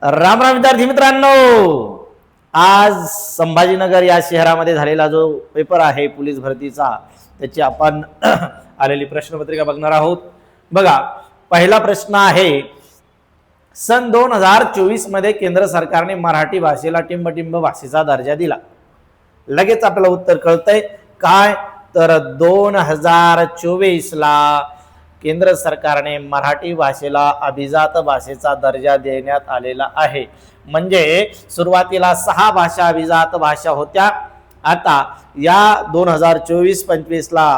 राम राम विद्यार्थी मित्रांनो, आज संभाजीनगर या शहरामध्ये झालेला जो पेपर आहे पोलीस भरतीचा त्याची आपण आलेली प्रश्नपत्रिका बघणार आहोत। बघा, पहिला प्रश्न आहे, सन 2024 मध्ये केंद्र सरकारने मराठी भाषेला टिंबटिंब भाषेचा दर्जा दिला। लगेच आपल्याला उत्तर कळतंय काय, तर 2024 ला केंद्र सरकारने मराठी भाषेला अभिजात भाषेचा दर्जा देण्यात आलेला आहे। म्हणजे सुरुवातीला 6 भाषा अभिजात भाषा होत्या, आता या 2024-25 ला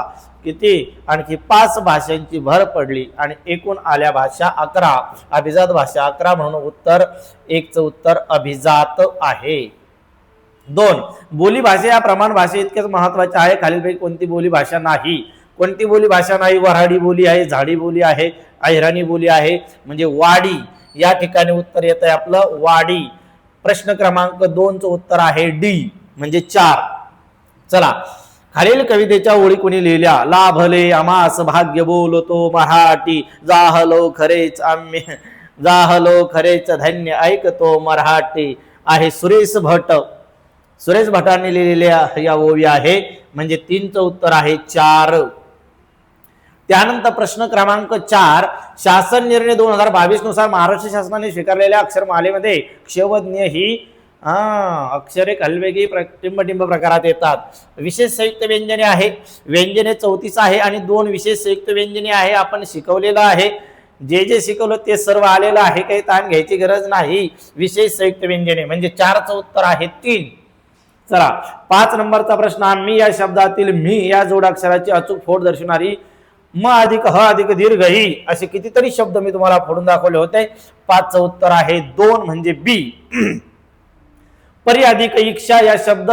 किती आणखी 5 भाषांची भर पडली आणि एकूण आल्या भाषा 11, अभिजात भाषा 11, म्हणून उत्तर 1 चं उत्तर अभिजात आहे। 2, बोली भाषा या प्रमाण भाषे इतकेच महत्त्वाचे आहे, खालीलपैकी कोणती बोली भाषा नाही? कोणती बोली भाषा नाही? वऱ्हाडी बोली आहे, झाडी बोली आहे, अहिराणी बोली आहे, म्हणजे वाडी। या ठिकाणी उत्तर येत आहे आपलं वाडी। प्रश्न क्रमांक 2 चं उत्तर आहे डी, म्हणजे 4। चला, खालील कवितेच्या ओळी कोणी लिहिल्या? लाभले आमास भाग्य बोलतो मराठी, जाहलो खरेच आम्ही, जाहलो खरेच धन्य ऐकतो मराठी, आहे सुरेश भट। सुरेश भटांनी लिहिलेल्या या ओवी आहे, म्हणजे 3 चं उत्तर आहे 4। त्यानंतर प्रश्न क्रमांक 4, शासन निर्णय 2022 नुसार महाराष्ट्र शासनाने स्वीकारलेल्या अक्षरमालेमध्ये क्षवज्ञ ही अक्षरे खालीलपैकी टिंबटिंब प्रकारात येतात। विशेष संयुक्त व्यंजने आहे, व्यंजने 34 आहे आणि 2 विशेष संयुक्त व्यंजने आहे। आपण शिकवलेलं आहे, जे शिकवलं ते सर्व आलेलं आहे, काही ताण घ्यायची गरज नाही। विशेष संयुक्त व्यंजने म्हणजे 4 चं उत्तर आहे 3। चला, 5 नंबरचा प्रश्न, आम्ही या शब्दातील मी या जोडाक्षराची अचूक फोड दर्शवणारी म अधिक ह अधिक दीर्घ ही असे कितीतरी शब्द मी तुम्हाला फोडून दाखवले होते। 5 चं उत्तर आहे 2, म्हणजे बी। परी अधिक इक्षा या शब्द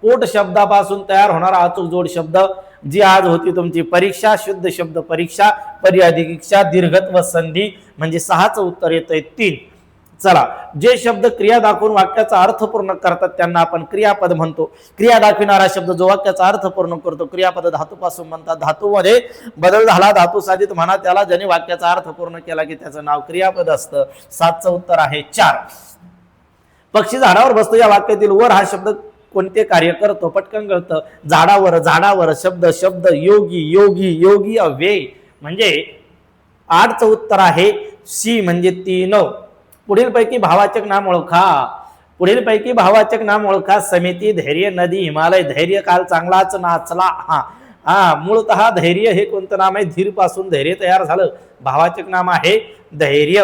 पोट शब्दापासून तयार होणारा अचूक जोड शब्द, जी आज होती तुमची परीक्षा, शुद्ध शब्द परीक्षा, परी अधिक इक्षा, दीर्घत्व संधी, म्हणजे 6 चं उत्तर येतंय 3। चला, जे शब्द क्रिया दाखवून वाक्याचा अर्थ पूर्ण करतात त्यांना आपण क्रियापद म्हणतो। क्रिया दाखविणारा शब्द जो वाक्याचा अर्थ पूर्ण करतो, क्रियापद धातूपासून बनतात। धातूमध्ये बदल झाला, धातू साधित म्हणा त्याला, ज्याने वाक्याचा अर्थ पूर्ण केला की त्याचं नाव क्रियापद असतं। 7 चं उत्तर आहे 4। पक्षी झाडावर बसतो या वाक्यातील वर हा शब्द कोणते कार्य करतो? पटकन कळतं, झाडावर, झाडावर, शब्द शब्द, योगी योगी योगी अव्यय, म्हणजे 8 चं उत्तर आहे सी, म्हणजे 3। पुढीलपैकी भावाचक नाम ओळखा, पुढीलपैकी भावाचक नाम ओळखा। समिती, धैर्य, नदी, हिमालय। धैर्य काल चांगलाच नाचला, मूळतः धैर्य हे कोणतं नाम आहे? धीर पासून धैर्य तयार झालं, भावाचक नाम आहे धैर्य,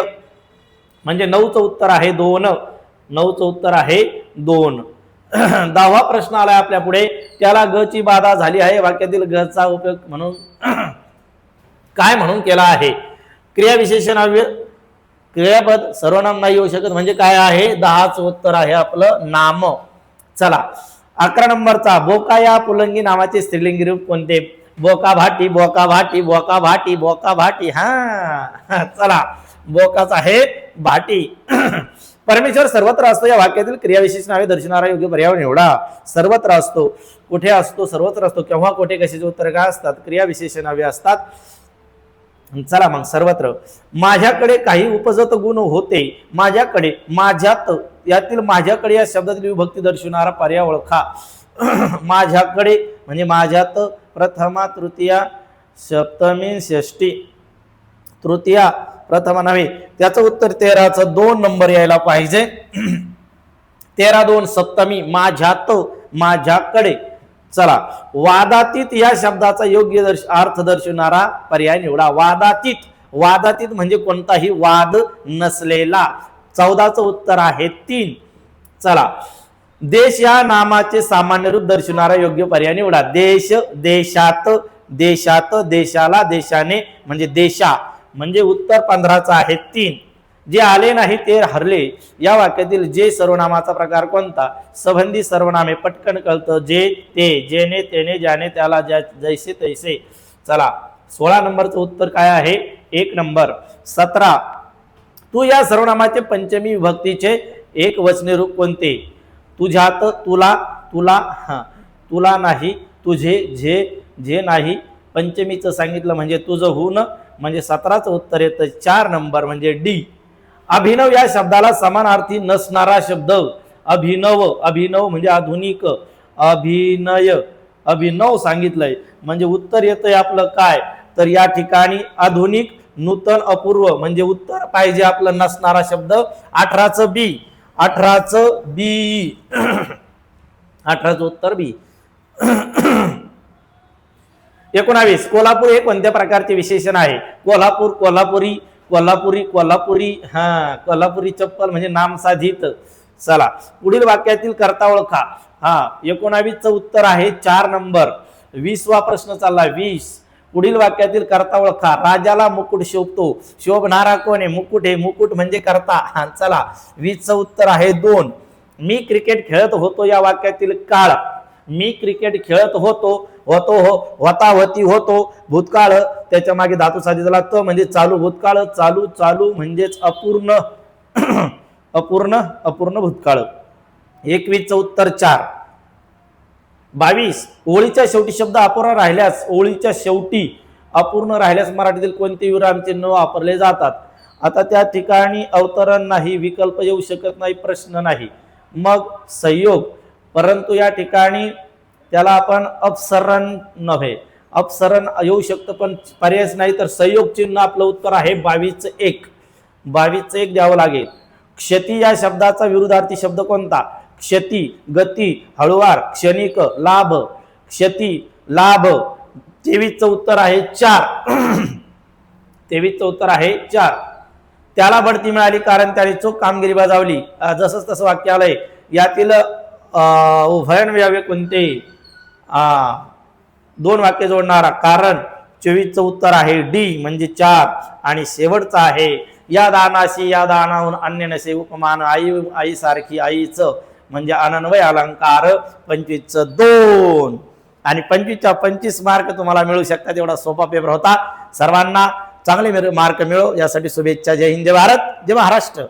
म्हणजे 9 चं उत्तर आहे 2। 9 चं उत्तर आहे 2। 10वा प्रश्न आलाय आपल्या पुढे, त्याला ग ची बाधा झाली आहे, वाक्यातील ग चा उपयोग म्हणून काय म्हणून केला आहे? क्रियाविशेषण अव्यय, क्रियापद, सर्वनाम नाही येऊ शकत, म्हणजे काय आहे? 10 चं उत्तर आहे आपलं नाम। चला, 11 नंबरचा, बोका या पुलंगी नावाचे स्त्रीलिंगी रूप कोणते? बोका भाटी, बोका भाटी, बोका भाटी, बोका भाटी। चला, बोकाच आहे भाटी। परमेश्वर सर्वत्र असतो या वाक्यातील क्रियाविशेष नावे दर्शवणारा योग्य पर्याय निवडा। सर्वत्र असतो, कुठे असतो? सर्वत्र असतो। केव्हा, कुठे, कशाचे उत्तर काय असतात? क्रियाविशेष नावे असतात। चला मग, सर्वत्र। माझ्याकडे काही उपजत गुण होते, माझ्याकडे, माझ्यात, यातील माझ्याकडे या शब्दातील विभक्ती दर्शवणारा पर्याय ओळखा। माझ्याकडे म्हणजे माझ्यात, प्रथमा, तृतीया, सप्तमी, षष्ठी, तृतीया, प्रथमा नव्हे, त्याचं उत्तर 13 चं 2 नंबर यायला पाहिजे। 13, 2 सप्तमी, माझ्यात, माझ्याकडे। चला, वादातीत या शब्दाचा योग्य अर्थ दर्शवणारा पर्याय निवडा। वादातीत, वादातीत म्हणजे कोणताही वाद नसलेला। 14 चं उत्तर आहे 3। चला, देश या नामाचे सामान्य रूप दर्शवणारा योग्य पर्याय निवडा। देश, देशात, देशात, देशाला, देशाने, म्हणजे देशा, म्हणजे उत्तर 15 चं आहे 3। जे आले नाही ते हरले या वाक्यातील जे सर्वनामाचा प्रकार कोणता? संबंधी सर्वनामे, पटकन कळतं, जे, ते, जेने, तेने, ज्याने, त्याला, जैसे, तैसे। चला, 16 नंबरचं उत्तर काय आहे? 1 नंबर। 17, तू या सर्वनामाचे पंचमी विभक्तीचे एक वचनी रूप कोणते? तुझ्यात, तुला, तुला, तुला नाही, तुझे, जे नाही, पंचमीचं सांगितलं म्हणजे तुझं होऊन, म्हणजे 17 चं उत्तर येतं 4 नंबर, म्हणजे डी। अभिनव या शब्दाला समानार्थी नसणारा शब्द अभिनव. अभिनव म्हणजे आधुनिक. अभिनय अभिनव सांगितलंय म्हणजे उत्तर येतंय आपलं काय, तर या ठिकाणी आधुनिक, नूतन, अपूर्व म्हणजे उत्तर पाहिजे आपलं नसणारा शब्द 18चं बी. 18चं बी. 18चं उत्तर बी. 19 कोल्हापूर हे कोणत्या प्रकारचे विशेषण आहे? कोल्हापूर, कोल्हापुरी, कोल्हापुरी, कोल्हापुरी. हा, कोल्हापुरी चप्पल म्हणजे नामसाधित. चला पुढील वाक्यातील कर्ता ओळखा. हा, 19चं उत्तर आहे 4 नंबर. 20वा प्रश्न चालला 20. पुढील वाक्यातील कर्ता ओळखा. राजाला मुकुट शोभतो. शोभणारा कोण आहे? मुकुट आहे. मुकुट म्हणजे कर्ता. हा, चला 20चं उत्तर आहे 2. मी क्रिकेट खेळत होतो या वाक्यातील काळ. मी क्रिकेट खेळत होतो, होतो, होता, होती, होतो, भूतकाळ, त्याच्या मागे धातू साधितला त म्हणजे चालू भूतकाळ. चालू चालू म्हणजेच अपूर्ण. अपूर्ण अपूर्ण भूतकाळ. 21चं उत्तर 4. 22 ओळीच्या शेवटी शब्द अपूर्ण राहिल्यास, ओळीच्या शेवटी अपूर्ण राहिल्यास मराठीतील कोणते विरामचिन्ह वापरले जातात? आता त्या ठिकाणी अवतरण नाही, विकल्प येऊ शकत नाही, प्रश्न नाही, मग संयोग. परंतु या ठिकाणी त्याला आपण अपसरण नव्हे, अपसरण येऊ शकतं पण पर्यायच नाही, तर संयोग चिन्ह आपलं उत्तर आहे 22चं 1. 22चं 1 द्यावं लागेल. क्षती या शब्दाचा विरुद्धार्थी शब्द कोणता? क्षती, गती, हळुवार, क्षणिक, लाभ. क्षती, लाभ. 23चं उत्तर आहे 4. 23चं उत्तर आहे 4. त्याला बढती मिळाली कारण त्याने चोख कामगिरी बजावली. जसंच तसं वाक्य आलंय. यातील उभयन्वय कोणते? 2 वाक्य जोडणारा कारण. 24चं उत्तर आहे डी म्हणजे 4. आणि शेवटचं आहे या दानाशी या दानाहून अन्य नसे उपमान. आई सारखी आईचं म्हणजे अनन्वय अलंकार. 25चं 2. आणि 25च्या 25 मार्क तुम्हाला मिळू शकतात. एवढा सोपा पेपर होता. सर्वांना चांगले मार्क मिळो यासाठी शुभेच्छा. जय हिंद, जय भारत, जय महाराष्ट्र.